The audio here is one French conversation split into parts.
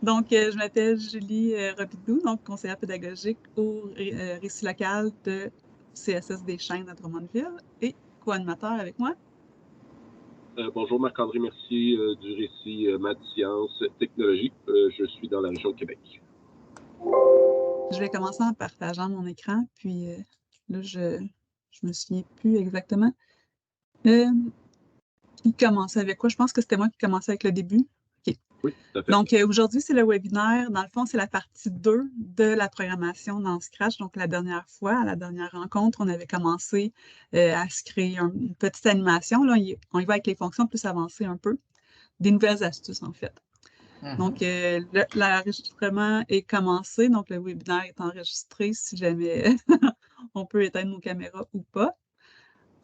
Donc, je m'appelle Julie Robidoux, donc conseillère pédagogique au récit local de CSS des Chênes à Drummondville et co-animateur avec moi. Bonjour, Marc-André Mercier du récit Maths, Sciences, Technologie. Je suis dans la région de Québec. Je vais commencer en partageant mon écran, puis là, je me souviens plus exactement. Qui commençait avec quoi? Je pense que c'était moi qui commençais avec le début. OK. Oui, tout à fait. Donc, aujourd'hui, c'est le webinaire. Dans le fond, c'est la partie 2 de la programmation dans Scratch. Donc, la dernière fois, à la dernière rencontre, on avait commencé à se créer une petite animation. Là, on y va avec les fonctions plus avancées un peu. Des nouvelles astuces, en fait. Donc, l'enregistrement est commencé. Donc, le webinaire est enregistré si jamais on peut éteindre nos caméras ou pas.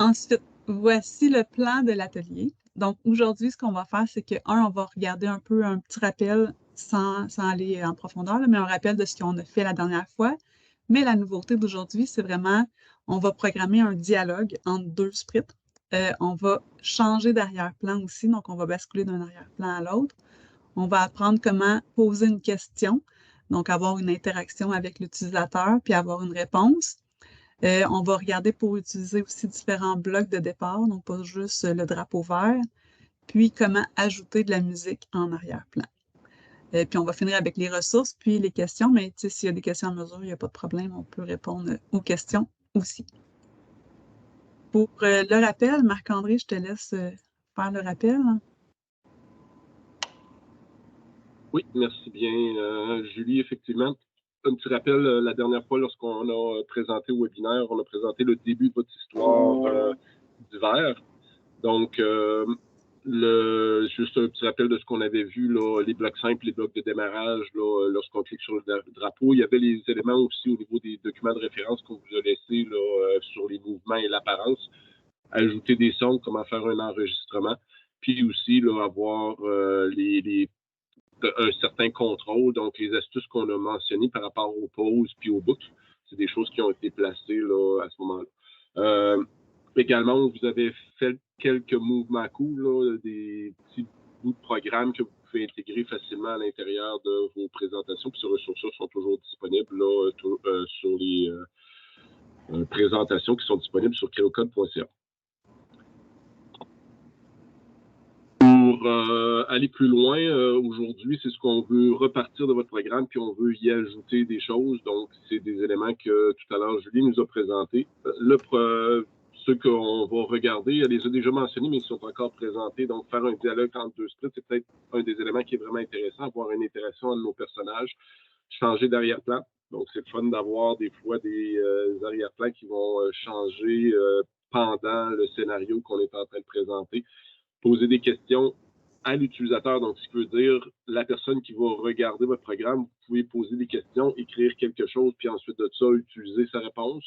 Ensuite, voici le plan de l'atelier. Donc, aujourd'hui, ce qu'on va faire, c'est que, on va regarder un peu un petit rappel sans aller en profondeur, mais un rappel de ce qu'on a fait la dernière fois. Mais la nouveauté d'aujourd'hui, c'est vraiment, on va programmer un dialogue entre deux sprites. On va changer d'arrière-plan aussi, donc on va basculer d'un arrière-plan à l'autre. On va apprendre comment poser une question, donc avoir une interaction avec l'utilisateur, puis avoir une réponse. On va regarder pour utiliser aussi différents blocs de départ, donc pas juste le drapeau vert, puis comment ajouter de la musique en arrière-plan. Puis on va finir avec les ressources, puis les questions, mais s'il y a des questions à mesure, il n'y a pas de problème, on peut répondre aux questions aussi. Pour le rappel, Marc-André, je te laisse faire le rappel. Oui, merci bien, Julie. Effectivement, un petit rappel, la dernière fois, lorsqu'on a présenté au webinaire, on a présenté le début de votre histoire d'hiver. Donc, juste un petit rappel de ce qu'on avait vu, là, les blocs simples, les blocs de démarrage, là, lorsqu'on clique sur le drapeau. Il y avait les éléments aussi au niveau des documents de référence qu'on vous a laissés là, sur les mouvements et l'apparence. Ajouter des sons, comment faire un enregistrement. Puis aussi, là, avoir un certain contrôle, donc les astuces qu'on a mentionnées par rapport aux pauses puis aux boucles. C'est des choses qui ont été placées là, à ce moment-là. Également, vous avez fait quelques mouvements cool, là, des petits bouts de programme que vous pouvez intégrer facilement à l'intérieur de vos présentations. Puis ces ressources sont toujours disponibles là, sur les présentations qui sont disponibles sur creocode.ca. Pour aller plus loin, aujourd'hui, c'est ce qu'on veut repartir de votre programme, puis on veut y ajouter des choses. Donc, c'est des éléments que tout à l'heure, Julie nous a présentés. Ceux qu'on va regarder, elle les a déjà mentionnés, mais ils sont encore présentés. Donc, faire un dialogue entre deux splits, c'est peut-être un des éléments qui est vraiment intéressant, avoir une interaction entre nos personnages, changer d'arrière-plan. Donc, c'est le fun d'avoir des fois des arrière-plans qui vont changer pendant le scénario qu'on est en train de présenter. Poser des questions à l'utilisateur. Donc, ce qui veut dire la personne qui va regarder votre programme, vous pouvez poser des questions, écrire quelque chose, puis ensuite de ça, utiliser sa réponse.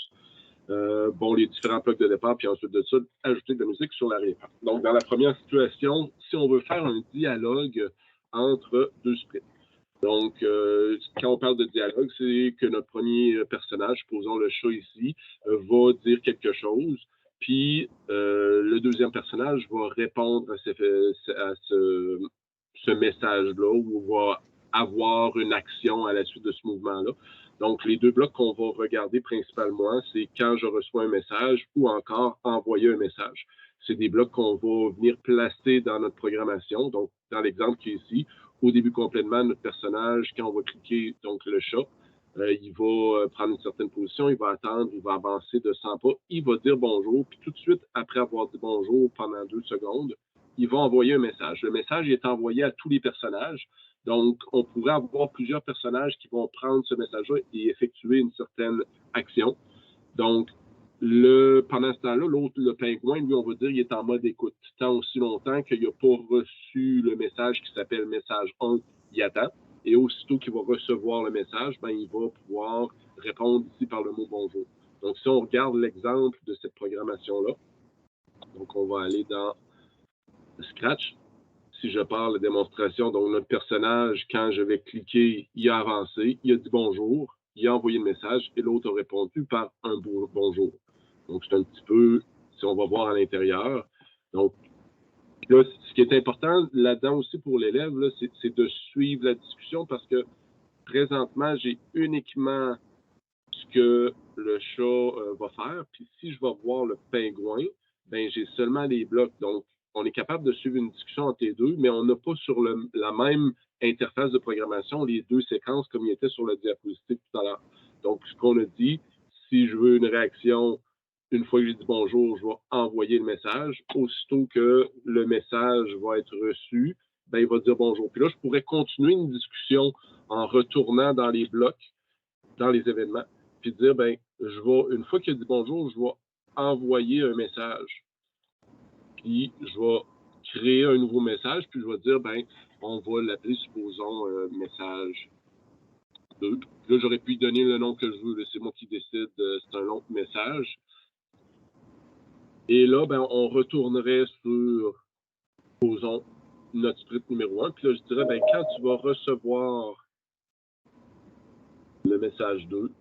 Les différents blocs de départ, puis ensuite de ça, ajouter de la musique sur l'arrière-plan. Donc, dans la première situation, si on veut faire un dialogue entre deux splits. Donc, quand on parle de dialogue, c'est que notre premier personnage, posons le chat ici, va dire quelque chose. Puis, le deuxième personnage va répondre à ce message-là ou va avoir une action à la suite de ce mouvement-là. Donc, les deux blocs qu'on va regarder principalement, c'est quand je reçois un message ou encore envoyer un message. C'est des blocs qu'on va venir placer dans notre programmation. Donc, dans l'exemple qui est ici, au début complètement, notre personnage, quand on va cliquer donc le chat, il va prendre une certaine position, il va attendre, il va avancer de 100 pas, il va dire bonjour, puis tout de suite, après avoir dit bonjour pendant 2 secondes, il va envoyer un message. Le message est envoyé à tous les personnages. Donc, on pourrait avoir plusieurs personnages qui vont prendre ce message-là et effectuer une certaine action. Donc, pendant ce temps-là, l'autre, le pingouin, lui, on va dire, il est en mode écoute. Tant aussi longtemps qu'il n'a pas reçu le message qui s'appelle message 1, il attend. Et aussitôt qu'il va recevoir le message, il va pouvoir répondre ici par le mot bonjour. Donc, si on regarde l'exemple de cette programmation-là, donc on va aller dans Scratch. Si je pars la démonstration, donc notre personnage, quand je vais cliquer, il a avancé, il a dit bonjour, il a envoyé le message et l'autre a répondu par un bonjour. Donc, c'est un petit peu, si on va voir à l'intérieur. Donc, Là, ce qui est important là-dedans aussi pour l'élève, c'est de suivre la discussion parce que présentement, j'ai uniquement ce que le chat va faire. Puis si je vais voir le pingouin, ben j'ai seulement les blocs. Donc, on est capable de suivre une discussion entre les deux, mais on n'a pas sur la même interface de programmation les deux séquences comme il était sur le diapositive tout à l'heure. Donc, ce qu'on a dit, si je veux une réaction, une fois que j'ai dit bonjour, je vais envoyer le message. Aussitôt que le message va être reçu, ben, il va dire bonjour. Puis là, je pourrais continuer une discussion en retournant dans les blocs, dans les événements, puis dire, ben, une fois qu'il a dit bonjour, je vais envoyer un message. Puis je vais créer un nouveau message, puis je vais dire, ben, on va l'appeler, supposons, message 2. Là, j'aurais pu lui donner le nom que je veux. C'est moi qui décide. C'est un long message. Et là, ben, on retournerait sur, supposons, notre script numéro 1. Puis là, je dirais, ben, quand tu vas recevoir le message 2,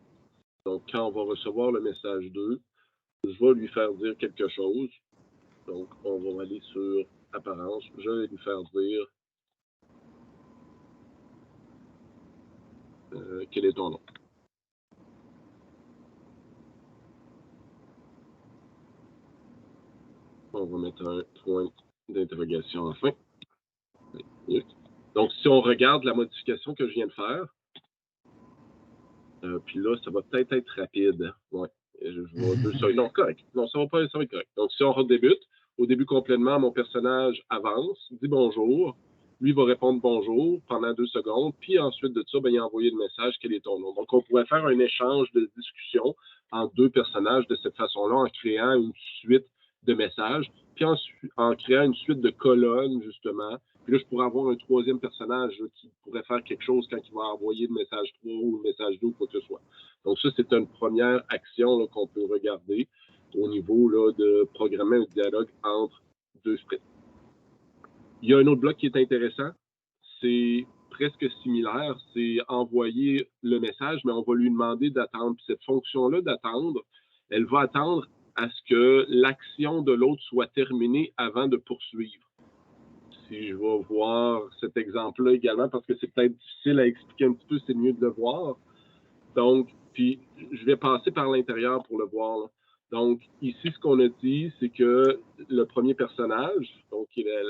donc quand on va recevoir le message 2, je vais lui faire dire quelque chose. Donc, on va aller sur apparence. Je vais lui faire dire quel est ton nom. On va mettre un point d'interrogation en fin. Donc, si on regarde la modification que je viens de faire, puis là, ça va peut-être être rapide. Ouais. Je vois 2 secondes. Non, correct. Non, ça va être correct. Donc, si on redébute, au début complètement, mon personnage avance, dit bonjour. Lui va répondre bonjour pendant 2 secondes. Puis ensuite de ça, ben, il a envoyé le message, quel est ton nom. Donc, on pourrait faire un échange de discussion entre 2 personnages de cette façon-là en créant une suite de messages. Puis en créant une suite de colonnes, justement. Puis là, je pourrais avoir un 3e personnage là, qui pourrait faire quelque chose quand il va envoyer le message 3 ou le message 2 ou quoi que ce soit. Donc ça, c'est une première action qu'on peut regarder au niveau là, de programmer un dialogue entre 2 scripts. Il y a un autre bloc qui est intéressant. C'est presque similaire. C'est envoyer le message, mais on va lui demander d'attendre. Puis cette fonction-là d'attendre, elle va attendre à ce que l'action de l'autre soit terminée avant de poursuivre. Si je vais voir cet exemple-là également, parce que c'est peut-être difficile à expliquer un petit peu, c'est mieux de le voir. Donc, puis je vais passer par l'intérieur pour le voir. Là. Donc, ici, ce qu'on a dit, c'est que le premier personnage, donc il est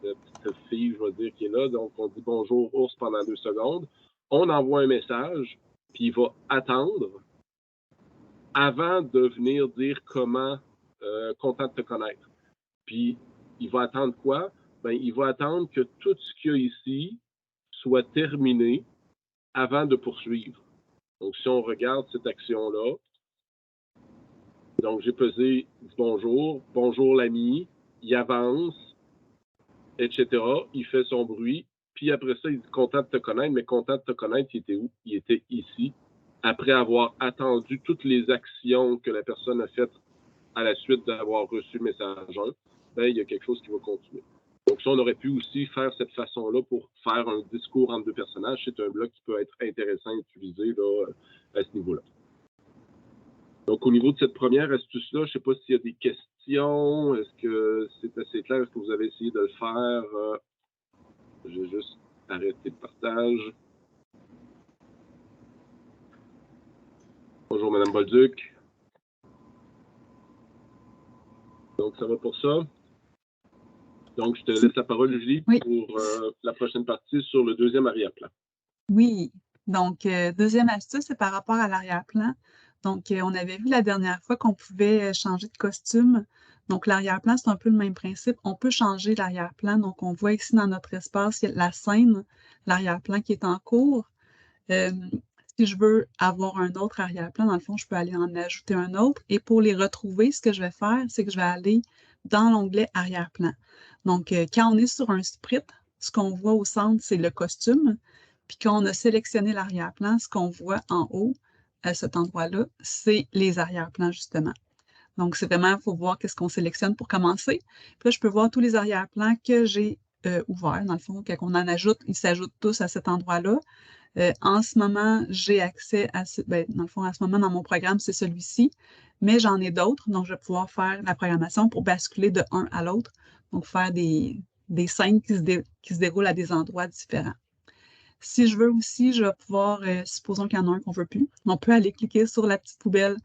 la petite fille, je vais dire, qui est là, donc on dit bonjour ours pendant 2 secondes. On envoie un message, puis il va attendre avant de venir dire comment, content de te connaître. Puis, il va attendre quoi? Ben, il va attendre que tout ce qu'il y a ici soit terminé avant de poursuivre. Donc, si on regarde cette action-là, donc j'ai pesé bonjour, bonjour l'ami, il avance, etc. Il fait son bruit, puis après ça, il dit content de te connaître, mais content de te connaître, il était où? Il était ici, après avoir attendu toutes les actions que la personne a faites à la suite d'avoir reçu le message 1, ben, il y a quelque chose qui va continuer. Donc ça, on aurait pu aussi faire cette façon-là pour faire un discours entre 2 personnages. C'est un bloc qui peut être intéressant à utiliser là, à ce niveau-là. Donc au niveau de cette première astuce-là, je ne sais pas s'il y a des questions. Est-ce que c'est assez clair? Est-ce que vous avez essayé de le faire? Je vais juste arrêter le partage. Bonjour, Mme Bolduc. Donc, ça va pour ça. Donc, je te laisse la parole, Julie, oui, pour la prochaine partie sur le 2e arrière-plan. Oui. Donc, deuxième astuce, c'est par rapport à l'arrière-plan. Donc, on avait vu la dernière fois qu'on pouvait changer de costume. Donc, l'arrière-plan, c'est un peu le même principe. On peut changer l'arrière-plan. Donc, on voit ici dans notre espace la scène, l'arrière-plan qui est en cours. Si je veux avoir un autre arrière-plan, dans le fond, je peux aller en ajouter un autre. Et pour les retrouver, ce que je vais faire, c'est que je vais aller dans l'onglet arrière-plan. Donc, quand on est sur un sprite, ce qu'on voit au centre, c'est le costume. Puis quand on a sélectionné l'arrière-plan, ce qu'on voit en haut, à cet endroit-là, c'est les arrière-plans, justement. Donc, c'est vraiment, il faut voir qu'est-ce qu'on sélectionne pour commencer. Puis là, je peux voir tous les arrière-plans que j'ai ouverts. Dans le fond, quand on en ajoute, ils s'ajoutent tous à cet endroit-là. En ce moment, j'ai accès à, dans le fond, à ce moment, dans mon programme, c'est celui-ci, mais j'en ai d'autres, donc je vais pouvoir faire la programmation pour basculer de un à l'autre Donc, faire des scènes qui se déroulent à des endroits différents. Si je veux aussi, je vais pouvoir, supposons qu'il y en a un qu'on ne veut plus, on peut aller cliquer sur la petite poubelle.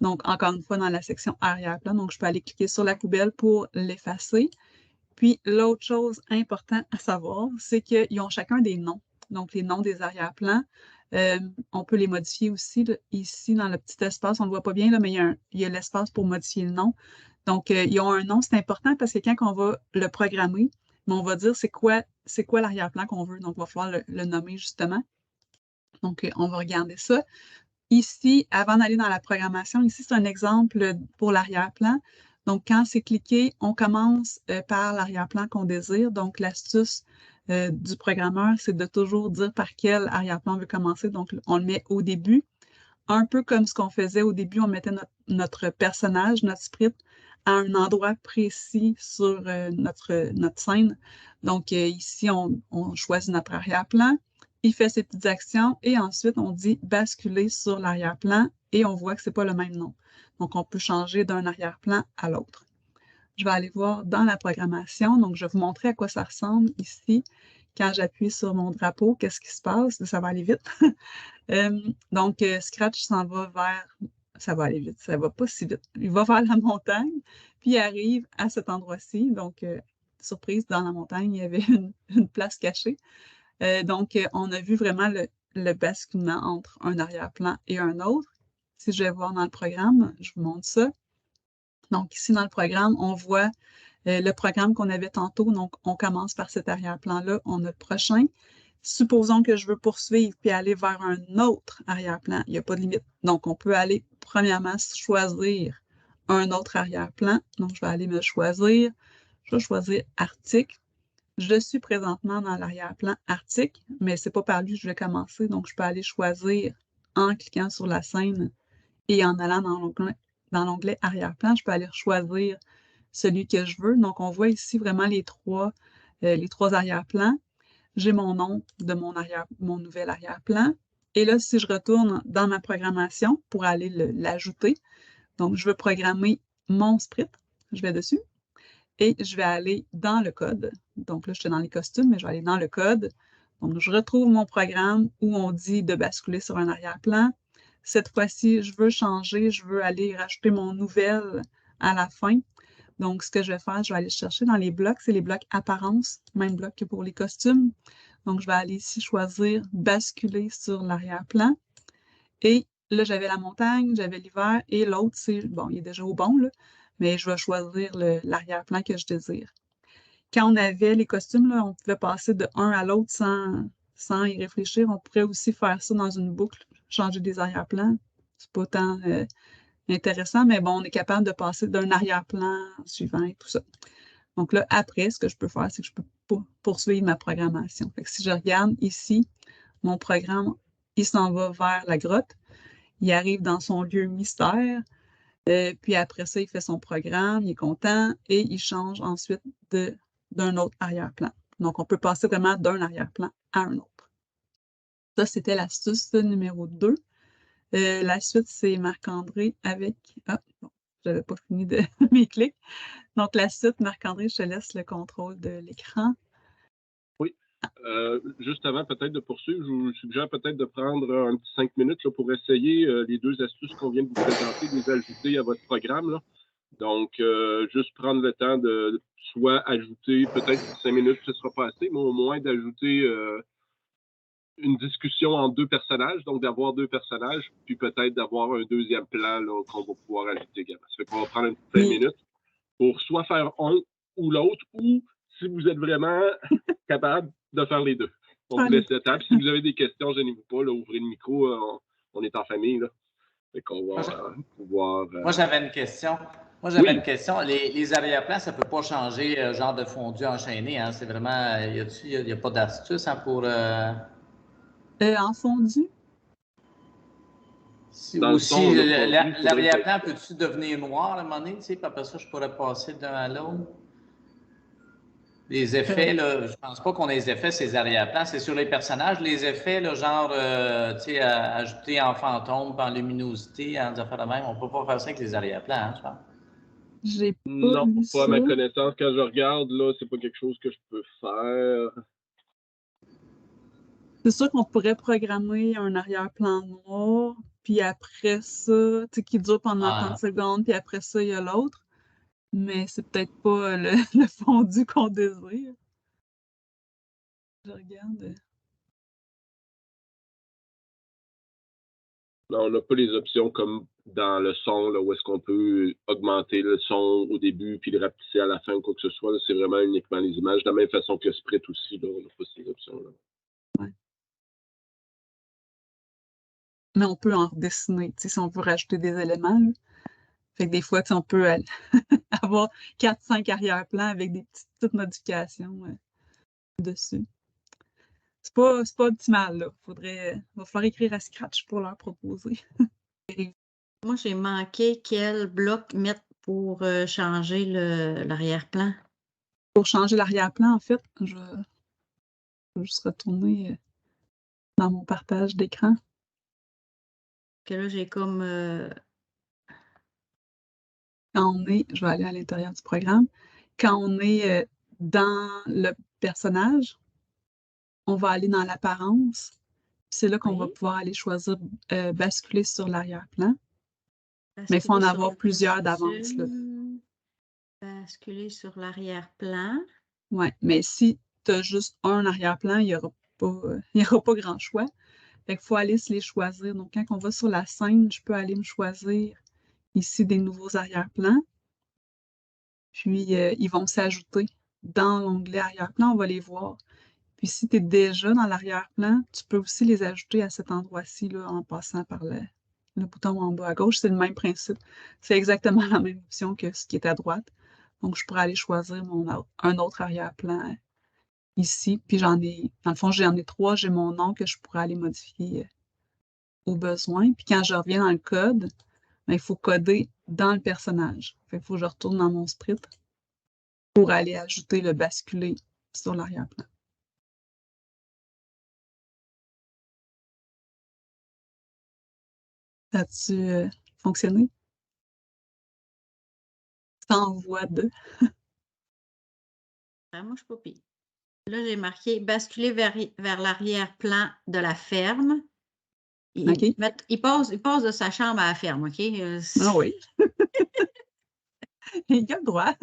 Donc, encore une fois, dans la section arrière-plan, donc je peux aller cliquer sur la poubelle pour l'effacer. Puis, l'autre chose importante à savoir, c'est qu'ils ont chacun des noms. Donc, les noms des arrière-plans, on peut les modifier aussi. Là, ici, dans le petit espace, on ne le voit pas bien, là, mais il y a l'espace pour modifier le nom. Donc, ils ont un nom, c'est important parce que quand on va le programmer, on va dire c'est quoi l'arrière-plan qu'on veut. Donc, il va falloir le nommer justement. Donc, on va regarder ça. Ici, avant d'aller dans la programmation, ici, c'est un exemple pour l'arrière-plan. Donc, quand c'est cliqué, on commence par l'arrière-plan qu'on désire. Donc, l'astuce du programmeur, c'est de toujours dire par quel arrière-plan on veut commencer. Donc, on le met au début. Un peu comme ce qu'on faisait au début, on mettait notre personnage, notre sprite, à un endroit précis sur notre scène. Donc, ici, on choisit notre arrière-plan. Il fait ses petites actions et ensuite, on dit basculer sur l'arrière-plan et on voit que ce n'est pas le même nom. Donc, on peut changer d'un arrière-plan à l'autre. Je vais aller voir dans la programmation. Donc, je vais vous montrer à quoi ça ressemble ici. Quand j'appuie sur mon drapeau, qu'est-ce qui se passe? Ça va aller vite. Donc, Scratch s'en va vers... Ça va aller vite, ça va pas si vite. Il va vers la montagne, puis il arrive à cet endroit-ci. Donc, surprise, dans la montagne, il y avait une place cachée. Donc, on a vu vraiment le basculement entre un arrière-plan et un autre. Si je vais voir dans le programme, je vous montre ça. Donc, ici, dans le programme, on voit le programme qu'on avait tantôt. Donc, on commence par cet arrière-plan-là. On a le prochain. Supposons que je veux poursuivre puis aller vers un autre arrière-plan. Il n'y a pas de limite. Donc, on peut aller, premièrement, choisir un autre arrière-plan. Donc, je vais aller me choisir. Je vais choisir Arctique. Je suis présentement dans l'arrière-plan Arctique, mais ce n'est pas par lui que je vais commencer. Donc, je peux aller choisir en cliquant sur la scène et en allant dans l'onglet arrière-plan, je peux aller choisir celui que je veux. Donc, on voit ici vraiment les trois arrière-plans. J'ai mon nom de mon nouvel arrière-plan. Et là, si je retourne dans ma programmation pour aller l'ajouter, donc je veux programmer mon sprite, je vais dessus et je vais aller dans le code. Donc là, je suis dans les costumes, mais je vais aller dans le code. Donc, je retrouve mon programme où on dit de basculer sur un arrière-plan. Cette fois-ci, je veux changer, je veux aller rajouter mon nouvel à la fin. Donc, ce que je vais faire, je vais aller chercher dans les blocs, c'est les blocs apparence, même bloc que pour les costumes. Donc, je vais aller ici choisir basculer sur l'arrière-plan. Et là, j'avais la montagne, j'avais l'hiver et l'autre, c'est, bon, il est déjà au bon, là, mais je vais choisir l'arrière-plan que je désire. Quand on avait les costumes, là, on pouvait passer de un à l'autre sans y réfléchir. On pourrait aussi faire ça dans une boucle, changer des arrière-plans. C'est pas tant intéressant, mais bon, on est capable de passer d'un arrière-plan suivant et tout ça. Donc là, après, ce que je peux faire, c'est que je peux poursuivre ma programmation. Fait que si je regarde ici, mon programme, il s'en va vers la grotte. Il arrive dans son lieu mystère. Puis après ça, il fait son programme, il est content et il change ensuite d'un autre arrière-plan. Donc, on peut passer vraiment d'un arrière-plan à un autre. Ça, c'était l'astuce numéro 2. La suite, c'est Marc-André avec... Ah, bon, je n'avais pas fini de mes clics. Donc, la suite, Marc-André, je te laisse le contrôle de l'écran. Oui. Juste avant peut-être de poursuivre, je vous suggère peut-être de prendre un petit 5 minutes là, pour essayer les deux astuces qu'on vient de vous présenter, de les ajouter à votre programme. Là. Donc, juste prendre le temps de soit ajouter, peut-être 5 minutes, ce ne sera pas assez, mais au moins d'ajouter une discussion entre deux personnages, donc d'avoir deux personnages, puis peut-être d'avoir un deuxième plan qu'on va pouvoir ajouter également. Ça fait qu'on va prendre une petite 5 minutes pour soit faire un ou l'autre, ou si vous êtes vraiment capable de faire les deux. On vous laisse le temps. Puis si vous avez des questions, gênez-vous pas, là, ouvrez le micro, on est en famille. Là. Fait qu'on va pouvoir... Moi, j'avais une question. Une question. Les arrière-plans, ça ne peut pas changer genre de fondu enchaîné. Hein? C'est vraiment... Il n'y a pas d'astuce hein, pour... En fondu? Aussi, l'arrière-plan peut-tu devenir noir à un moment donné? Tu sais, puis après ça, je pourrais passer d'un à l'autre? Les effets, là, je pense pas qu'on ait les effets, ces arrière-plans. C'est sur les personnages. Les effets, là, genre, tu sais, ajouter en fantôme, en luminosité, en affaires de même, on peut pas faire ça avec les arrière-plans, hein, je pense. J'ai pas Non, vu pas à ma ça. connaissance. Quand je regarde, là, c'est pas quelque chose que je peux faire. C'est sûr qu'on pourrait programmer un arrière-plan noir, puis après ça, tu sais, qui dure pendant 30 secondes, puis après ça, il y a l'autre. Mais c'est peut-être pas le fondu qu'on désire. Je regarde. Non, on n'a pas les options comme dans le son, là, où est-ce qu'on peut augmenter le son au début puis le rapetisser à la fin ou quoi que ce soit. C'est vraiment uniquement les images. De la même façon que le split aussi, là, on n'a pas ces options-là. Ouais. Mais on peut en redessiner, tu sais, si on veut rajouter des éléments, là. Fait que des fois, tu sais, on peut avoir 4-5 arrière-plans avec des petites modifications dessus. C'est pas optimal, là. Va falloir écrire à Scratch pour leur proposer. Moi, j'ai manqué quel bloc mettre pour changer l'arrière-plan. Pour changer l'arrière-plan, en fait, je vais juste retourner dans mon partage d'écran. Que là, j'ai comme... Je vais aller à l'intérieur du programme. Quand on est dans le personnage, on va aller dans l'apparence. C'est là qu'on va pouvoir aller choisir basculer sur l'arrière-plan. Mais il faut en avoir plusieurs d'avance, là. Basculer sur l'arrière-plan. Oui, mais si tu as juste un arrière-plan, il n'y aura pas grand choix. Fait qu'il faut aller se les choisir. Donc, quand on va sur la scène, je peux aller me choisir ici des nouveaux arrière-plans. Puis, ils vont s'ajouter dans l'onglet arrière-plan, on va les voir. Puis, si tu es déjà dans l'arrière-plan, tu peux aussi les ajouter à cet endroit-ci, là, en passant par le bouton en bas à gauche. C'est le même principe. C'est exactement la même option que ce qui est à droite. Donc, je pourrais aller choisir un autre arrière-plan ici. Puis, dans le fond, j'en ai 3. J'ai mon nom que je pourrais aller modifier au besoin. Puis, quand je reviens dans le code, ben, il faut coder dans le personnage. Fait qu'il faut que je retourne dans mon sprite pour aller ajouter le basculer sur l'arrière-plan. Ça a-tu fonctionné? Sans voix de. Moi, je suis pas pire. Là, j'ai marqué basculer vers l'arrière-plan de la ferme. OK. Il passe de sa chambre à la ferme, OK? Ah oui. Il a le droit.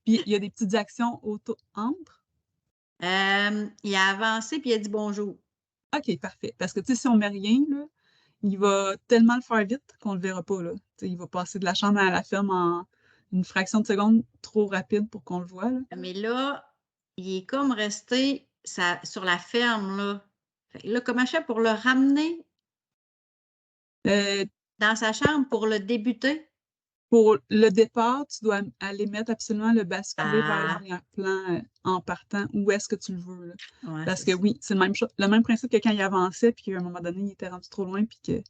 Puis, il y a des petites actions entre. Il a avancé puis il a dit bonjour. OK, parfait. Parce que, tu sais, si on met rien, là, il va tellement le faire vite qu'on ne le verra pas, là. Tu sais, il va passer de la chambre à la ferme en une fraction de seconde trop rapide pour qu'on le voit, là. Mais là, il est comme resté sur la ferme, là. Fait que là, comment je fais pour le ramener dans sa chambre pour le débuter? Pour le départ, tu dois aller mettre absolument le basculer vers l'arrière-plan en partant où est-ce que tu le veux, là. Ouais, Parce que oui, c'est le même principe que quand il avançait, puis qu'à un moment donné, il était rendu trop loin, puis que.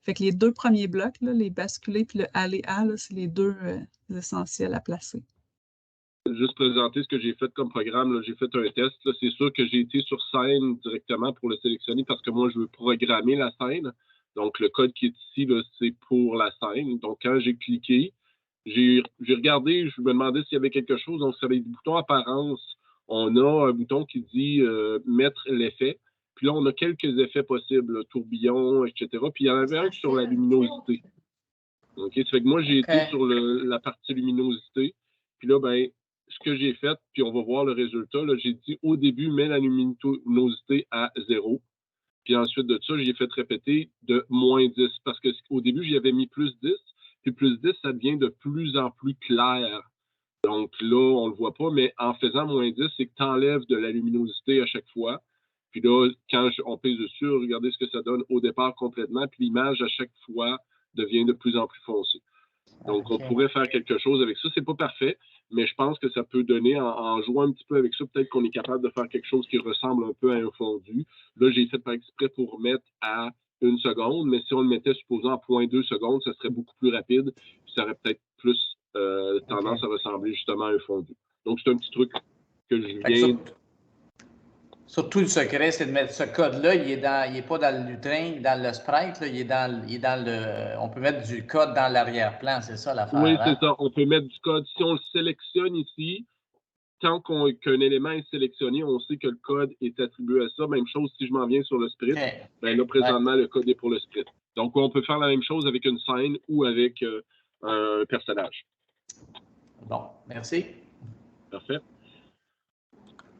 Fait que les 2 premiers blocs, là, les basculer puis le aller à, là, c'est les 2 essentiels à placer. Juste présenter ce que j'ai fait comme programme. Là. J'ai fait un test. Là. C'est sûr que j'ai été sur scène directement pour le sélectionner parce que moi, je veux programmer la scène. Donc, le code qui est ici, là, c'est pour la scène. Donc, quand j'ai cliqué, j'ai regardé, je me demandais s'il y avait quelque chose. Donc, sur les boutons apparence, on a un bouton qui dit mettre l'effet. Puis là, on a quelques effets possibles, là, tourbillon, etc. Puis il y en avait un sur la luminosité. OK? Ça fait que moi, j'ai été sur la partie luminosité. Puis là, ben, ce que j'ai fait, puis on va voir le résultat, là, j'ai dit au début, mets la luminosité à 0. Puis ensuite de ça, j'ai fait répéter de moins 10. Parce qu'au début, j'y avais mis plus 10. Puis plus 10, ça devient de plus en plus clair. Donc là, on ne le voit pas, mais en faisant moins 10, c'est que tu enlèves de la luminosité à chaque fois. Puis là, quand on pèse dessus, regardez ce que ça donne au départ complètement. Puis l'image, à chaque fois, devient de plus en plus foncée. Donc, on pourrait faire quelque chose avec ça. C'est pas parfait, mais je pense que ça peut donner, en jouant un petit peu avec ça, peut-être qu'on est capable de faire quelque chose qui ressemble un peu à un fondu. Là, j'ai fait par exprès pour mettre à 1 seconde, mais si on le mettait, supposons, à 0.2 secondes, ça serait beaucoup plus rapide, puis ça aurait peut-être plus tendance à ressembler justement à un fondu. Donc, c'est un petit truc que je viens... Surtout le secret, c'est de mettre ce code-là, il est pas dans le lutrin, dans le sprite, là, il est dans le. On peut mettre du code dans l'arrière-plan, c'est ça l'affaire. Oui, hein? c'est ça. On peut mettre du code. Si on le sélectionne ici, tant qu'un élément est sélectionné, on sait que le code est attribué à ça. Même chose si je m'en viens sur le sprite. Okay. Ben là, présentement, le code est pour le sprite. Donc, on peut faire la même chose avec une scène ou avec un personnage. Bon, merci. Parfait.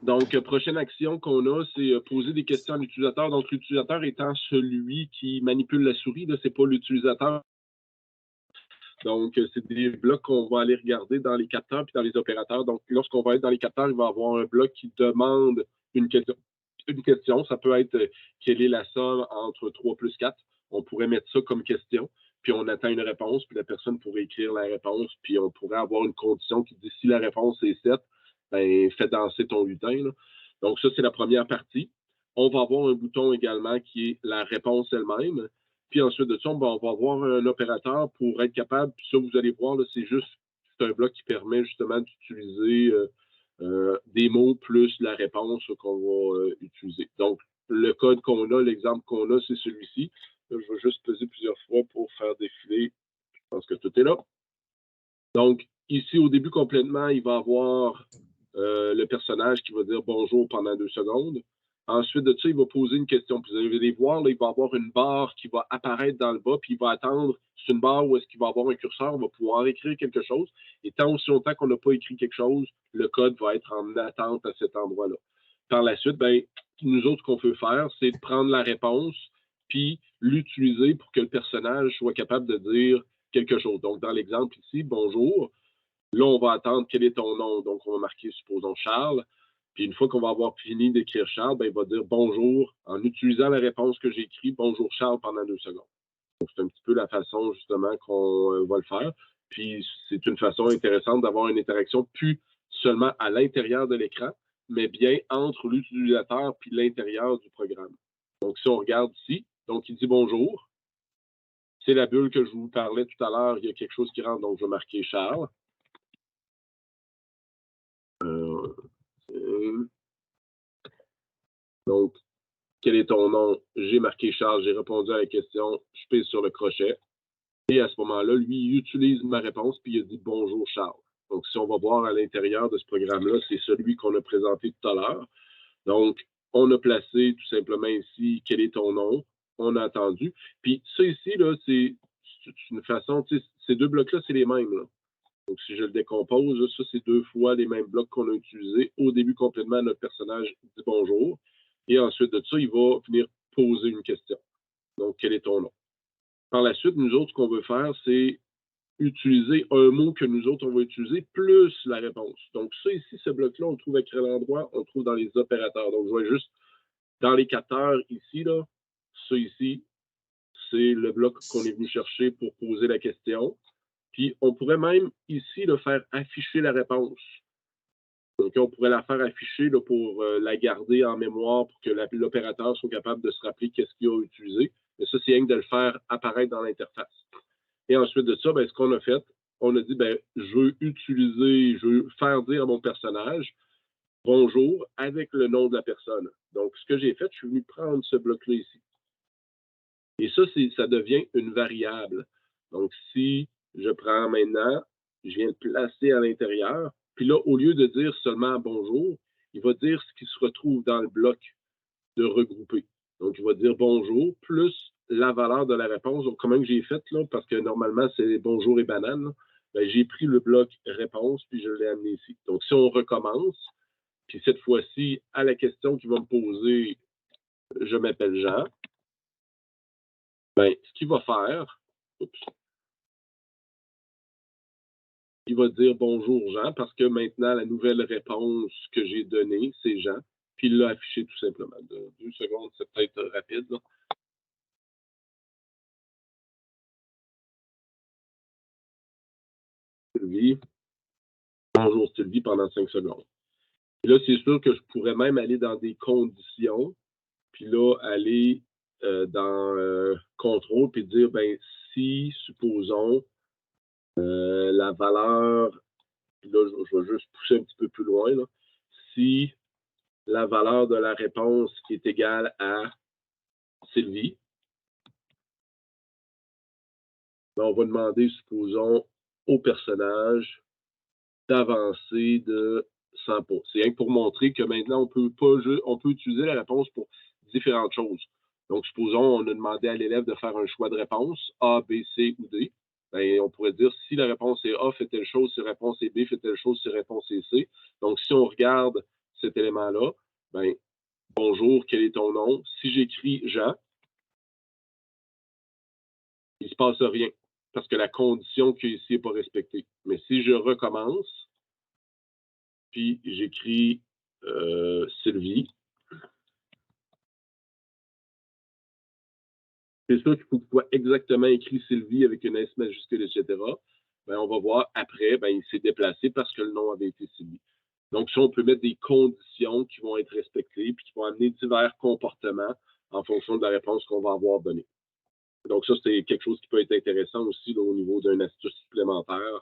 Donc, prochaine action qu'on a, c'est poser des questions à l'utilisateur. Donc, l'utilisateur étant celui qui manipule la souris, ce n'est pas l'utilisateur. Donc, c'est des blocs qu'on va aller regarder dans les capteurs puis dans les opérateurs. Donc, lorsqu'on va être dans les capteurs, il va y avoir un bloc qui demande une question. Une question, ça peut être quelle est la somme entre 3 plus 4. On pourrait mettre ça comme question, puis on attend une réponse, puis la personne pourrait écrire la réponse, puis on pourrait avoir une condition qui dit si la réponse est 7, ben, fais danser ton lutin. Là. Donc, ça, c'est la première partie. On va avoir un bouton également qui est la réponse elle-même. Puis ensuite de ça, on va avoir un opérateur pour être capable, puis ça, vous allez voir, c'est un bloc qui permet justement d'utiliser des mots plus la réponse qu'on va utiliser. Donc, le code qu'on a, l'exemple qu'on a, c'est celui-ci. Je vais juste peser plusieurs fois pour faire défiler. Je pense que tout est là. Donc, ici, au début, complètement, il va avoir le personnage qui va dire bonjour pendant 2 secondes. Ensuite de ça, il va poser une question. Puis vous allez voir, là, il va avoir une barre qui va apparaître dans le bas, puis il va attendre. C'est une barre où est-ce qu'il va avoir un curseur, on va pouvoir écrire quelque chose. Et tant aussi longtemps qu'on n'a pas écrit quelque chose, le code va être en attente à cet endroit-là. Par la suite, ben, nous autres, ce qu'on peut faire, c'est de prendre la réponse, puis l'utiliser pour que le personnage soit capable de dire quelque chose. Donc, dans l'exemple ici, bonjour. Là, on va attendre quel est ton nom. Donc, on va marquer, supposons, Charles. Puis une fois qu'on va avoir fini d'écrire Charles, ben, il va dire bonjour en utilisant la réponse que j'ai écrite, bonjour Charles pendant 2 secondes. Donc, c'est un petit peu la façon justement qu'on va le faire. Puis c'est une façon intéressante d'avoir une interaction plus seulement à l'intérieur de l'écran, mais bien entre l'utilisateur puis l'intérieur du programme. Donc, si on regarde ici, donc il dit bonjour. C'est la bulle que je vous parlais tout à l'heure. Il y a quelque chose qui rentre, donc je vais marquer Charles. Donc, quel est ton nom? J'ai marqué Charles, j'ai répondu à la question, je pèse sur le crochet. Et à ce moment-là, lui, il utilise ma réponse, puis il a dit bonjour Charles. Donc, si on va voir à l'intérieur de ce programme-là, c'est celui qu'on a présenté tout à l'heure. Donc, on a placé tout simplement ici, quel est ton nom? On a attendu. Puis ça ici, là, c'est une façon, ces 2 blocs-là, c'est les mêmes. Là. Donc, si je le décompose, ça, c'est 2 fois les mêmes blocs qu'on a utilisés. Au début, complètement, notre personnage dit bonjour. Et ensuite de ça, il va venir poser une question. Donc, quel est ton nom? Par la suite, nous autres, ce qu'on veut faire, c'est utiliser un mot que nous autres, on va utiliser, plus la réponse. Donc, ça ici, ce bloc-là, on le trouve à quel endroit? On le trouve dans les opérateurs. Donc, je vois juste dans les capteurs ici, là, ça ici, c'est le bloc qu'on est venu chercher pour poser la question. Puis, on pourrait même ici le faire afficher la réponse. Donc, on pourrait la faire afficher là, pour la garder en mémoire pour que l'opérateur soit capable de se rappeler qu'est-ce qu'il a utilisé. Mais ça, c'est rien que de le faire apparaître dans l'interface. Et ensuite de ça, ben, ce qu'on a fait, on a dit, ben, je veux faire dire à mon personnage bonjour avec le nom de la personne. Donc, ce que j'ai fait, je suis venu prendre ce bloc-là ici. Et ça, ça devient une variable. Donc, si je prends maintenant, je viens le placer à l'intérieur, puis là, au lieu de dire seulement bonjour, il va dire ce qui se retrouve dans le bloc de regrouper. Donc, il va dire bonjour plus la valeur de la réponse. Donc, comment j'ai fait là, parce que normalement, c'est bonjour et banane. Ben, j'ai pris le bloc réponse, puis je l'ai amené ici. Donc, si on recommence, puis cette fois-ci, à la question qu'il va me poser, je m'appelle Jean. Ben, ce qu'il va faire, il va dire bonjour Jean parce que maintenant, la nouvelle réponse que j'ai donnée, c'est Jean. Puis il l'a affiché tout simplement. 2 secondes, c'est peut-être rapide. Là. Sylvie. Bonjour Sylvie pendant 5 secondes. Et là, c'est sûr que je pourrais même aller dans des conditions, puis là, aller dans contrôle, puis dire, ben, si, supposons, la valeur, puis là, je vais juste pousser un petit peu plus loin, là, si la valeur de la réponse qui est égale à Sylvie. On va demander, supposons, au personnage d'avancer de 100 pas. C'est rien que pour montrer que maintenant, on peut utiliser la réponse pour différentes choses. Donc, supposons, on a demandé à l'élève de faire un choix de réponse, A, B, C ou D. Bien, on pourrait dire, si la réponse est A, fait telle chose, si la réponse est B, fait telle chose, si la réponse est C. Donc, si on regarde cet élément-là, bien, bonjour, quel est ton nom? Si j'écris Jean, il ne se passe rien parce que la condition qui est ici n'est pas respectée. Mais si je recommence, puis j'écris Sylvie, c'est sûr qu'il faut que ce soit exactement écrit Sylvie avec une S majuscule, etc. Bien, on va voir après, bien, il s'est déplacé parce que le nom avait été Sylvie. Donc, ça, on peut mettre des conditions qui vont être respectées puis qui vont amener divers comportements en fonction de la réponse qu'on va avoir donnée. Donc, ça, c'est quelque chose qui peut être intéressant aussi là, au niveau d'une astuce supplémentaire,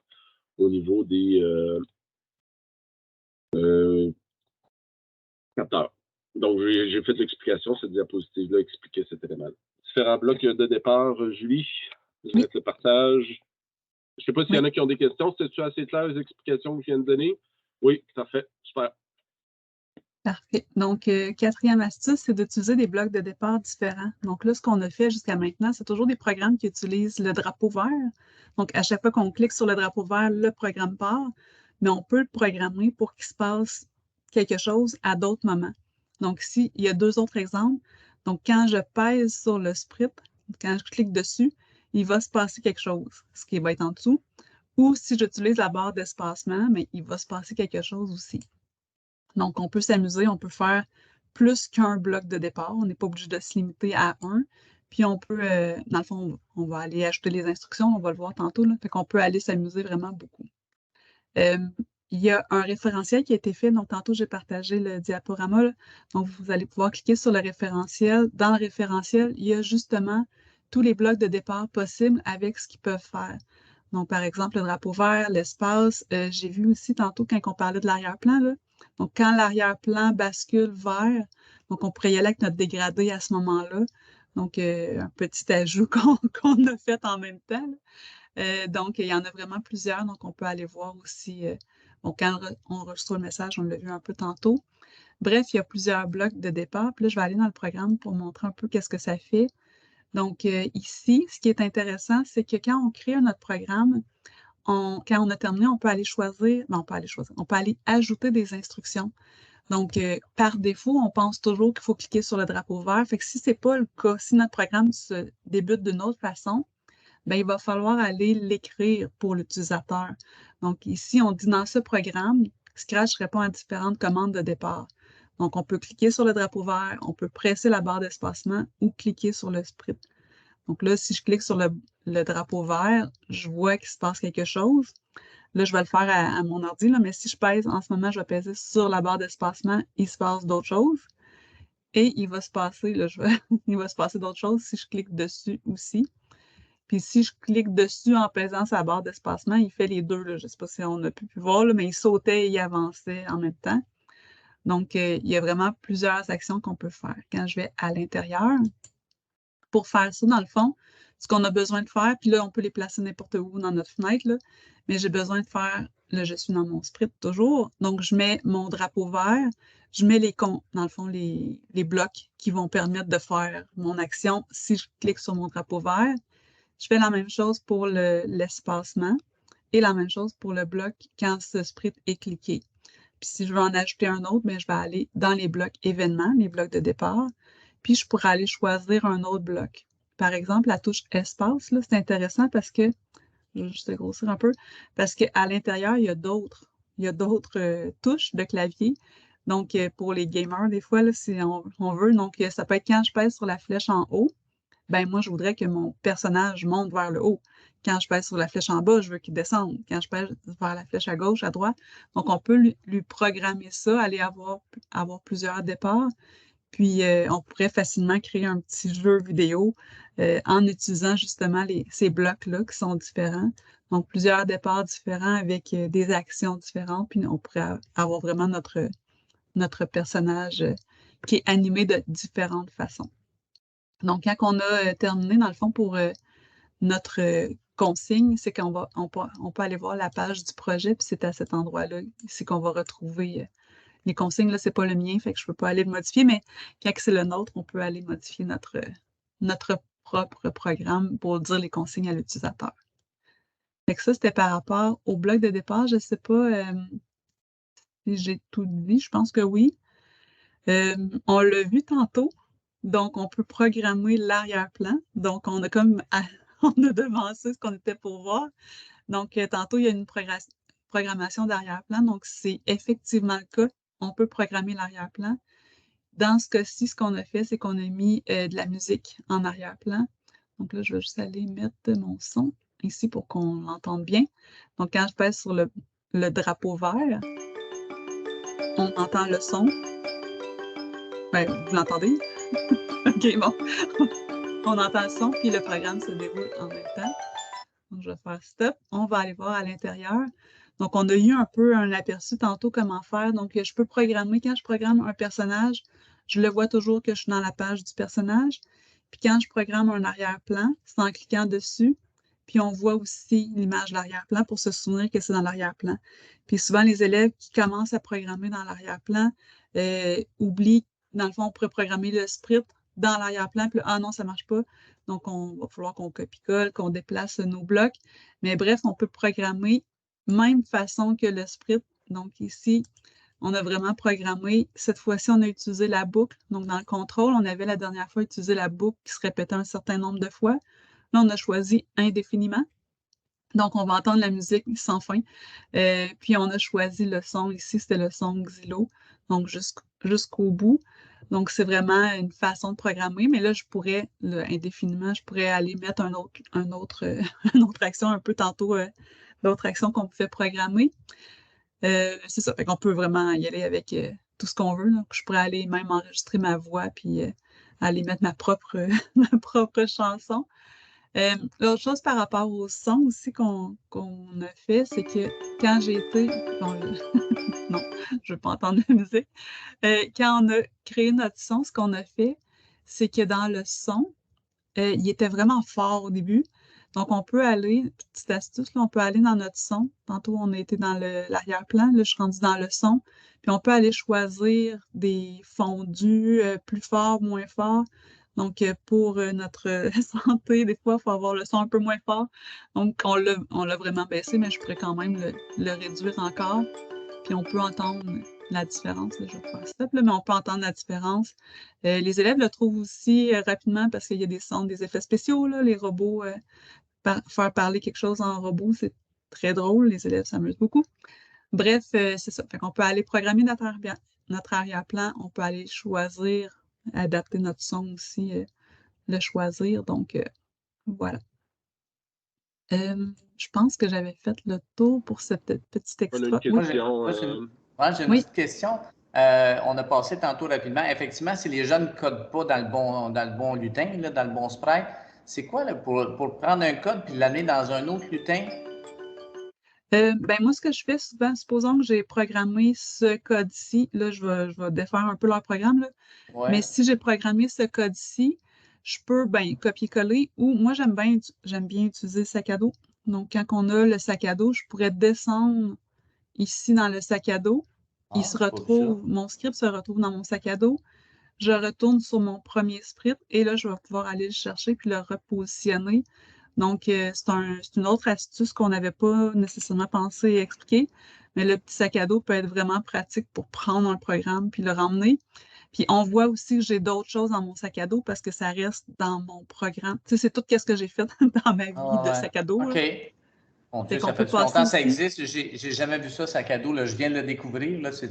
au niveau des capteurs. Donc, j'ai fait l'explication, cette diapositive-là expliquait cet élément. Différents blocs de départ, Julie, je vais mettre le partage. Je ne sais pas s'il y en a qui ont des questions. C'est-tu assez clair, les explications que je viens de donner? Oui, parfait, super. Parfait. Donc, quatrième astuce, c'est d'utiliser des blocs de départ différents. Donc là, ce qu'on a fait jusqu'à maintenant, c'est toujours des programmes qui utilisent le drapeau vert. Donc, à chaque fois qu'on clique sur le drapeau vert, le programme part, mais on peut le programmer pour qu'il se passe quelque chose à d'autres moments. Donc, ici, il y a deux autres exemples. Donc, quand je pèse sur le sprite, quand je clique dessus, il va se passer quelque chose, ce qui va être en dessous. Ou si j'utilise la barre d'espacement, mais il va se passer quelque chose aussi. Donc, on peut s'amuser, on peut faire plus qu'un bloc de départ. On n'est pas obligé de se limiter à un. Puis, on peut, dans le fond, on va aller ajouter les instructions, on va le voir tantôt. Là, fait qu'on peut aller s'amuser vraiment beaucoup. Il y a un référentiel qui a été fait. Donc, tantôt, j'ai partagé le diaporama. Là. Donc, vous allez pouvoir cliquer sur le référentiel. Dans le référentiel, il y a justement tous les blocs de départ possibles avec ce qu'ils peuvent faire. Donc, par exemple, le drapeau vert, l'espace. J'ai vu aussi tantôt quand on parlait de l'arrière-plan, là. Donc, quand l'arrière-plan bascule vert, donc on pourrait y aller avec notre dégradé à ce moment-là. Donc, un petit ajout qu'on a fait en même temps. Donc, il y en a vraiment plusieurs. Donc, on peut aller voir aussi. Bon, quand on reçoit le message, on l'a vu un peu tantôt. Bref, il y a plusieurs blocs de départ. Puis là, je vais aller dans le programme pour montrer un peu qu'est-ce que ça fait. Donc, ici, ce qui est intéressant, c'est que quand on crée notre programme, quand on a terminé, on peut aller choisir, non, on peut aller ajouter des instructions. Donc, par défaut, on pense toujours qu'il faut cliquer sur le drapeau vert. Fait que si ce n'est pas le cas, si notre programme se débute d'une autre façon, bien, il va falloir aller l'écrire pour l'utilisateur. Donc, ici, on dit dans ce programme, Scratch répond à différentes commandes de départ. Donc, on peut cliquer sur le drapeau vert, on peut presser la barre d'espacement ou cliquer sur le sprite. Donc là, si je clique sur le drapeau vert, je vois qu'il se passe quelque chose. Là, je vais le faire à mon ordi, là, mais si je pèse, en ce moment, je vais peser sur la barre d'espacement, il se passe d'autres choses. Et il va se passer, là, il va se passer d'autres choses si je clique dessus aussi. Puis si je clique dessus en pesant sur la barre d'espacement, il fait les deux. Là. Je ne sais pas si on a pu voir, là, mais il sautait et il avançait en même temps. Donc, il y a vraiment plusieurs actions qu'on peut faire. Quand je vais à l'intérieur, pour faire ça, dans le fond, ce qu'on a besoin de faire, puis là, on peut les placer n'importe où dans notre fenêtre, là, mais j'ai besoin de faire, là, je suis dans mon sprite toujours, donc je mets mon drapeau vert, je mets dans le fond, les blocs qui vont permettre de faire mon action si je clique sur mon drapeau vert. Je fais la même chose pour l'espacement et la même chose pour le bloc quand ce sprite est cliqué. Puis si je veux en ajouter un autre, bien, je vais aller dans les blocs événements, les blocs de départ, puis je pourrais aller choisir un autre bloc. Par exemple, la touche espace, là, c'est intéressant parce que, je vais juste grossir un peu, parce qu'à l'intérieur, il y a d'autres touches de clavier. Donc, pour les gamers, des fois, là, si on veut, donc ça peut être quand je pèse sur la flèche en haut, ben moi, je voudrais que mon personnage monte vers le haut. Quand je pèse sur la flèche en bas, je veux qu'il descende. Quand je pèse vers la flèche à gauche, à droite. Donc, on peut lui programmer ça, aller avoir plusieurs départs. Puis, on pourrait facilement créer un petit jeu vidéo en utilisant justement ces blocs-là qui sont différents. Donc, plusieurs départs différents avec des actions différentes. Puis, on pourrait avoir vraiment notre notre personnage qui est animé de différentes façons. Donc, quand on a terminé, dans le fond, pour notre consigne, c'est qu'on on peut aller voir la page du projet, puis c'est à cet endroit-là ici qu'on va retrouver les consignes. Là, c'est pas le mien, fait que je peux pas aller le modifier, mais quand c'est le nôtre, on peut aller modifier notre propre programme pour dire les consignes à l'utilisateur. Fait que ça, c'était par rapport au bloc de départ. Je sais pas si j'ai tout dit, je pense que oui. On l'a vu tantôt, donc on peut programmer l'arrière-plan. Donc, on a comme on a devancé ce qu'on était pour voir. Donc, tantôt, il y a une programmation d'arrière-plan. Donc, c'est effectivement le cas. On peut programmer l'arrière-plan. Dans ce cas-ci, ce qu'on a fait, c'est qu'on a mis de la musique en arrière-plan. Donc là, je vais juste aller mettre mon son ici pour qu'on l'entende bien. Donc, quand je pèse sur le drapeau vert, on entend le son. Ben, vous l'entendez? OK, bon. On entend le son, puis le programme se déroule en même temps. Donc, je vais faire stop. On va aller voir à l'intérieur. Donc, on a eu un peu un aperçu tantôt comment faire. Donc, je peux programmer. Quand je programme un personnage, je le vois toujours que je suis dans la page du personnage. Puis quand je programme un arrière-plan, c'est en cliquant dessus. Puis on voit aussi l'image de l'arrière-plan pour se souvenir que c'est dans l'arrière-plan. Puis souvent, les élèves qui commencent à programmer dans l'arrière-plan oublient, dans le fond, on pourrait programmer le sprite dans l'arrière-plan. Puis là, ah non, ça ne marche pas. Donc, on va falloir qu'on copie-colle, qu'on déplace nos blocs. Mais bref, on peut programmer même façon que le sprite. Donc ici, on a vraiment programmé. Cette fois-ci, on a utilisé la boucle. Donc, dans le contrôle, on avait la dernière fois utilisé la boucle qui se répétait un certain nombre de fois. Là, on a choisi indéfiniment. Donc, on va entendre la musique sans fin. Puis, on a choisi le son. Ici, c'était le son Xylo. Donc, jusqu'au bout. Donc, c'est vraiment une façon de programmer. Mais là, je pourrais, indéfiniment, je pourrais aller mettre une autre action un peu tantôt, l'autre action qu'on pouvait programmer. C'est ça. Fait qu'on peut vraiment y aller avec tout ce qu'on veut. Donc, je pourrais aller même enregistrer ma voix puis aller mettre ma propre, ma propre chanson. L'autre chose par rapport au son aussi qu'on a fait, c'est que quand j'ai été. Bon, non, je ne veux pas entendre la musique. Quand on a créé notre son, ce qu'on a fait, c'est que dans le son, il était vraiment fort au début. Donc, on peut aller, petite astuce, là, on peut aller dans notre son. Tantôt, on a été dans l'arrière-plan. Là, je suis rendue dans le son. Puis, on peut aller choisir des fondus plus forts, moins forts. Donc, pour notre santé, des fois, il faut avoir le son un peu moins fort. Donc, on l'a vraiment baissé, mais je pourrais quand même le réduire encore. Puis, on peut entendre la différence. Là, je vais faire stop, là, mais on peut entendre la différence. Les élèves le trouvent aussi rapidement parce qu'il y a des sons, des effets spéciaux. Là, les robots, faire parler quelque chose en robot, c'est très drôle. Les élèves s'amusent beaucoup. Bref, c'est ça. Fait qu'on peut aller programmer notre arrière-plan. On peut aller choisir, adapter notre son aussi, le choisir. Donc, voilà. Je pense que j'avais fait le tour pour cette petite extra. On a une question. J'ai une petite question. On a passé tantôt rapidement. Effectivement, si les jeunes ne codent pas dans le bon lutin, là, dans le bon sprite, c'est quoi là, pour prendre un code puis l'amener dans un autre lutin? Ben moi, ce que je fais souvent, supposons que j'ai programmé ce code-ci, là, je vais défaire un peu leur programme, là. Ouais. Mais si j'ai programmé ce code-ci, je peux copier-coller ou moi, j'aime bien utiliser le sac à dos. Donc, quand on a le sac à dos, je pourrais descendre ici dans le sac à dos. Mon script se retrouve dans mon sac à dos. Je retourne sur mon premier sprite et là, je vais pouvoir aller le chercher puis le repositionner. Donc, c'est une autre astuce qu'on n'avait pas nécessairement pensé et expliquer, mais le petit sac à dos peut être vraiment pratique pour prendre un programme puis le ramener. Puis, on voit aussi que j'ai d'autres choses dans mon sac à dos parce que ça reste dans mon programme. Tu sais, c'est tout ce que j'ai fait dans ma vie de sac à dos. OK. Bon, ça fait longtemps que ça existe. J'ai jamais vu ça, sac à dos. Là. Je viens de le découvrir. Là. Ça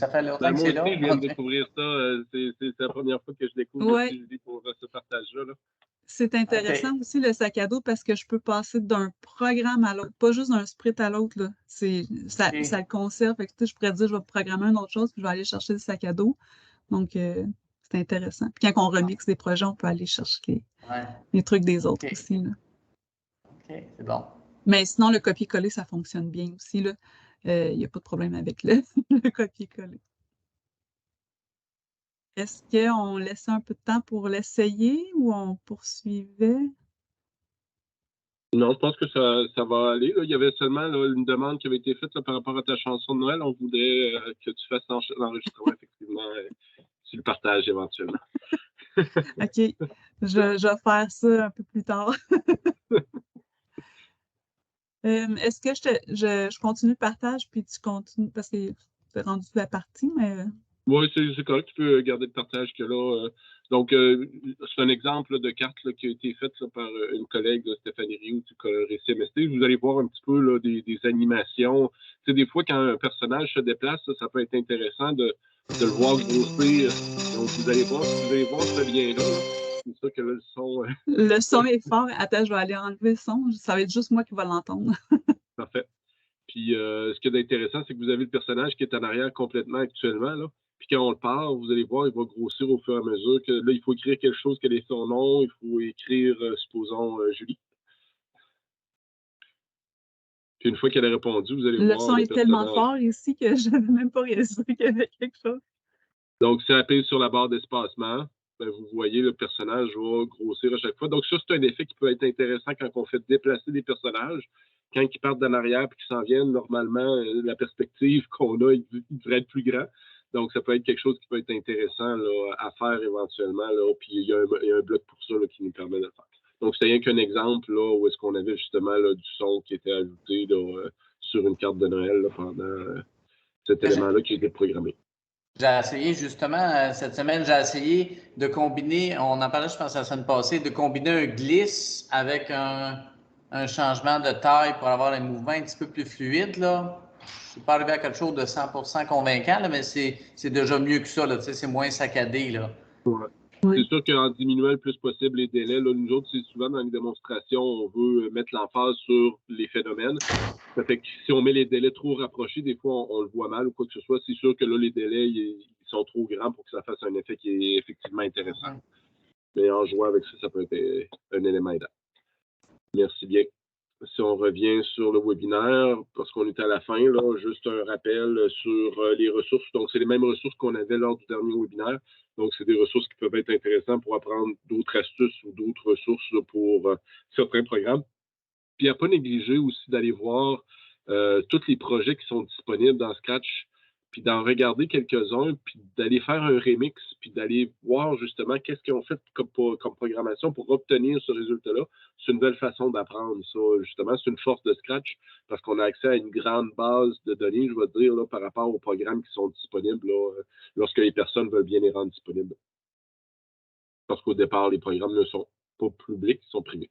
fait longtemps que c'est là. Moi aussi, je viens de découvrir ça. C'est la première fois que je découvre pour ce partage-là. Là. C'est intéressant aussi le sac à dos parce que je peux passer d'un programme à l'autre, pas juste d'un sprint à l'autre. Là. Ça le conserve. Fait que, je pourrais dire je vais programmer une autre chose puis je vais aller chercher le sac à dos. Donc, c'est intéressant. Puis quand on remixe des projets, on peut aller chercher les trucs des autres aussi. Là. OK, c'est bon. Mais sinon, le copier-coller, ça fonctionne bien aussi. Il n'y a pas de problème avec le copier-coller. Est-ce qu'on laissait un peu de temps pour l'essayer ou on poursuivait? Non, je pense que ça va aller. Là. Il y avait seulement là, une demande qui avait été faite là, par rapport à ta chanson de Noël. On voulait que tu fasses l'enregistrement, effectivement, tu le partages éventuellement. OK. Je vais faire ça un peu plus tard. Est-ce que je continue le partage puis tu continues parce que tu rendu la partie, mais. Oui, c'est correct. Tu peux garder le partage que là. Donc, c'est un exemple là, de carte là, qui a été faite là, par une collègue, là, Stéphanie Rioux, du Récit MST. Vous allez voir un petit peu là, des animations. C'est des fois, quand un personnage se déplace, ça peut être intéressant de le voir grossir. Donc, vous allez voir ce lien-là. C'est sûr que là, le son. Le son est fort. Attends, je vais aller enlever le son. Ça va être juste moi qui va l'entendre. Parfait. Puis, ce qui est intéressant, c'est que vous avez le personnage qui est en arrière complètement actuellement, là. Puis quand on le part, vous allez voir, il va grossir au fur et à mesure que là, il faut écrire quelque chose, quel est son nom, il faut écrire, supposons, Julie. Puis une fois qu'elle a répondu, vous allez Le voir son le est tellement personnage. fort ici que je n'avais même pas réalisé qu'il y avait quelque chose. Donc, si elle appuie sur la barre d'espacement, ben, vous voyez le personnage va grossir à chaque fois. Donc, ça, c'est un effet qui peut être intéressant quand on fait déplacer des personnages. Quand ils partent d'en arrière et qu'ils s'en viennent, normalement, la perspective qu'on a, il devrait être plus grand. Donc, ça peut être quelque chose qui peut être intéressant là, à faire éventuellement. Là. Puis, il y a un bloc pour ça là, qui nous permet de le faire. Donc, c'est rien qu'un exemple là, où est-ce qu'on avait justement là, du son qui était ajouté là, sur une carte de Noël là, pendant cet élément-là qui était programmé. J'ai essayé justement, cette semaine, j'ai essayé de combiner, on en parlait, je pense, la semaine passée, de combiner un glisse avec un changement de taille pour avoir un mouvement un petit peu plus fluide. Là. Je ne suis pas arrivé à quelque chose de 100% convaincant, là, mais c'est déjà mieux que ça. Là, c'est moins saccadé. Là. Ouais. C'est sûr qu'en diminuant le plus possible les délais, là, nous autres, c'est souvent dans les démonstrations, on veut mettre l'emphase sur les phénomènes. Ça fait que si on met les délais trop rapprochés, des fois, on le voit mal ou quoi que ce soit. C'est sûr que là, les délais, ils sont trop grands pour que ça fasse un effet qui est effectivement intéressant. Mais en jouant avec ça, ça peut être un élément aidant. Merci bien. Si on revient sur le webinaire, parce qu'on est à la fin, là, juste un rappel sur les ressources. Donc, c'est les mêmes ressources qu'on avait lors du dernier webinaire. Donc, c'est des ressources qui peuvent être intéressantes pour apprendre d'autres astuces ou d'autres ressources là, pour certains programmes. Puis, à ne pas négliger aussi d'aller voir tous les projets qui sont disponibles dans Scratch, puis d'en regarder quelques-uns, puis d'aller faire un remix, puis d'aller voir justement qu'est-ce qu'ils ont fait comme programmation pour obtenir ce résultat-là. C'est une belle façon d'apprendre ça, justement. C'est une force de Scratch parce qu'on a accès à une grande base de données, je vais dire, là, par rapport aux programmes qui sont disponibles là, lorsque les personnes veulent bien les rendre disponibles. Parce qu'au départ, les programmes ne sont pas publics, ils sont privés.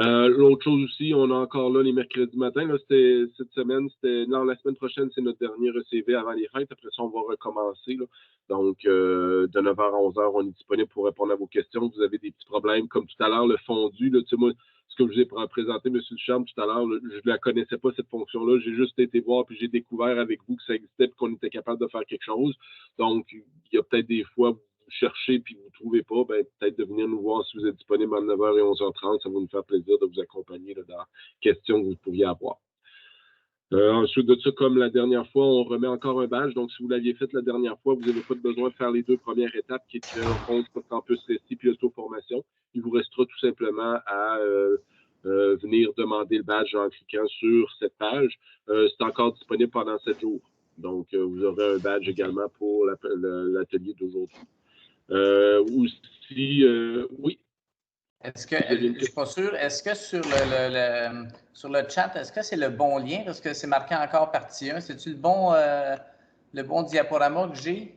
L'autre chose aussi, on a encore là les mercredis matins. Là, cette semaine, non, la semaine prochaine, c'est notre dernier ECV avant les fêtes. Après ça, on va recommencer. Là. Donc, de 9h à 11h, on est disponible pour répondre à vos questions. Vous avez des petits problèmes, comme tout à l'heure, le fondu. Là, tu sais, moi, ce que je vous ai présenté, M. Ducharme, tout à l'heure, je ne la connaissais pas, cette fonction-là. J'ai juste été voir, puis j'ai découvert avec vous que ça existait et qu'on était capable de faire quelque chose. Donc, il y a peut-être des fois, vous cherchez puis vous ne trouvez pas, ben, peut-être de venir nous voir si vous êtes disponible entre 9h et 11h30. Ça va nous faire plaisir de vous accompagner là, dans les questions que vous pourriez avoir. Ensuite de ça, comme la dernière fois, on remet encore un badge. Donc, si vous l'aviez fait la dernière fois, vous n'avez pas besoin de faire les 2 premières étapes qui étaient un compte campus récit puis auto-formation. Il vous restera tout simplement à venir demander le badge en cliquant sur cette page. C'est encore disponible pendant 7 jours. Donc, vous aurez un badge également pour l'atelier d'aujourd'hui. Aussi, oui. Est-ce que, je ne suis pas sûr, est-ce que sur le chat, est-ce que c'est le bon lien? Parce que c'est marqué encore partie 1. C'est-tu le bon diaporama que j'ai?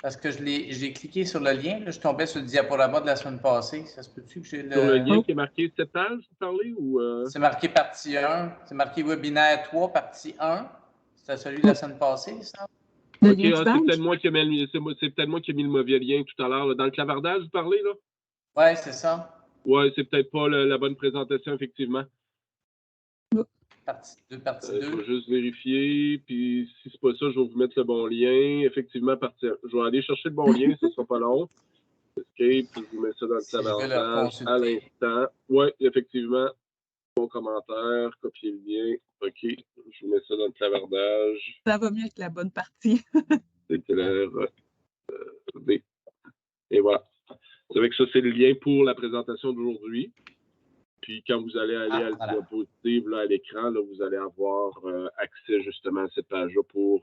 Parce que j'ai cliqué sur le lien, là, je tombais sur le diaporama de la semaine passée. Ça se peut-tu que j'ai le... Sur le lien qui est marqué cette page, vous parlez? Ou C'est marqué partie 1. C'est marqué webinaire 3, partie 1. C'était celui de la semaine passée, ça? OK, c'est peut-être moi qui ai mis le mauvais lien tout à l'heure. Dans le clavardage, vous parlez, là? Oui, c'est ça. Oui, c'est peut-être pas la bonne présentation, effectivement. Partie 2, partie 2. Je vais juste vérifier, puis si c'est pas ça, je vais vous mettre le bon lien. Effectivement, je vais aller chercher le bon lien, ce sera pas long. Escape, puis je vous mets ça dans le clavardage à l'instant. Oui, effectivement. Bon commentaire, copier le lien. OK, je vous mets ça dans le clavardage. Ça va mieux avec la bonne partie. V. Et voilà. Vous savez que ça, c'est le lien pour la présentation d'aujourd'hui. Puis quand vous allez aller à la diapositive là, à l'écran, là, vous allez avoir accès justement à cette page-là pour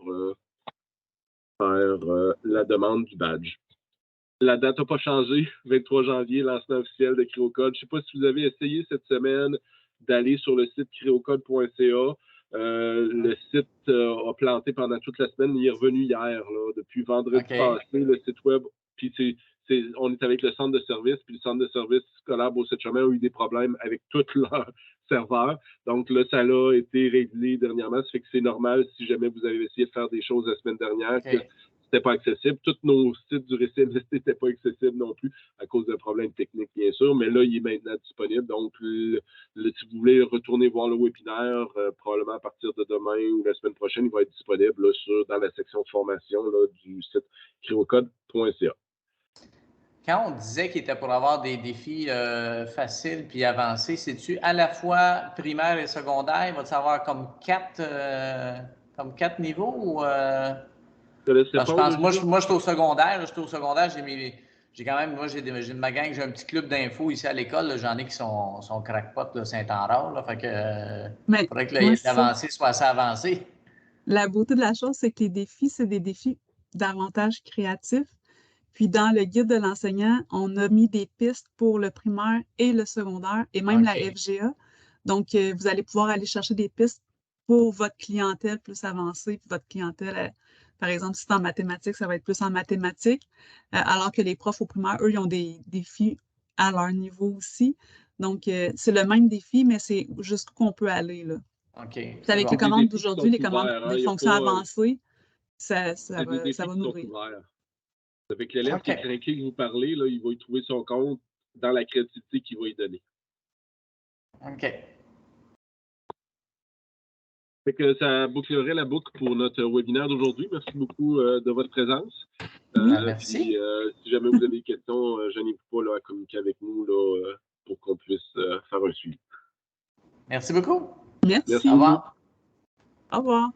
faire la demande du badge. La date n'a pas changé, 23 janvier, lancement officiel de CryoCode. Je ne sais pas si vous avez essayé cette semaine d'aller sur le site cryocode.ca. Le site a planté pendant toute la semaine. Il est revenu hier, là, depuis vendredi passé, le site web. Puis on est avec le centre de service, puis le centre de service scolaire Beauce-Chemin a eu des problèmes avec tous leurs serveurs. Donc là, ça a été réglé dernièrement. Ça fait que c'est normal si jamais vous avez essayé de faire des choses la semaine dernière, que c'était pas accessible. Tous nos sites du RCMST n'étaient pas accessibles non plus à cause d'un problème technique, bien sûr. Mais là, il est maintenant disponible. Donc, si vous voulez retourner voir le webinaire, probablement à partir de demain ou la semaine prochaine, il va être disponible là, dans la section de formation là, du site cryocode.ca. Quand on disait qu'il était pour avoir des défis faciles puis avancés, c'est-tu à la fois primaire et secondaire? Va-t-il avoir comme quatre niveaux? Ou, je pense, moi, je suis au secondaire. J'ai quand même, moi, j'ai de ma gang, j'ai un petit club d'infos ici à l'école. J'en ai qui sont crackpots, là, Saint-Henrard. Fait que il faudrait que l'avancé soit assez avancé. La beauté de la chose, c'est que les défis, c'est des défis davantage créatifs. Puis dans le guide de l'enseignant, on a mis des pistes pour le primaire et le secondaire, et même la FGA. Donc, vous allez pouvoir aller chercher des pistes pour votre clientèle plus avancée, puis votre clientèle, par exemple, si c'est en mathématiques, ça va être plus en mathématiques, alors que les profs au primaire, eux, ils ont des défis à leur niveau aussi. Donc, c'est le même défi, mais c'est jusqu'où qu'on peut aller, là. Puis avec les commandes d'aujourd'hui, les commandes des fonctions avancées, ça va nourrir. Avec l'élève qui est craqué que vous parlez, là, il va y trouver son compte dans la créativité qu'il va y donner. OK. Fait que ça bouclerait la boucle pour notre webinaire d'aujourd'hui. Merci beaucoup de votre présence. Merci. Puis, si jamais vous avez des questions, je n'hésitez pas là, à communiquer avec nous là, pour qu'on puisse faire un suivi. Merci beaucoup. Merci. Au revoir. Au revoir.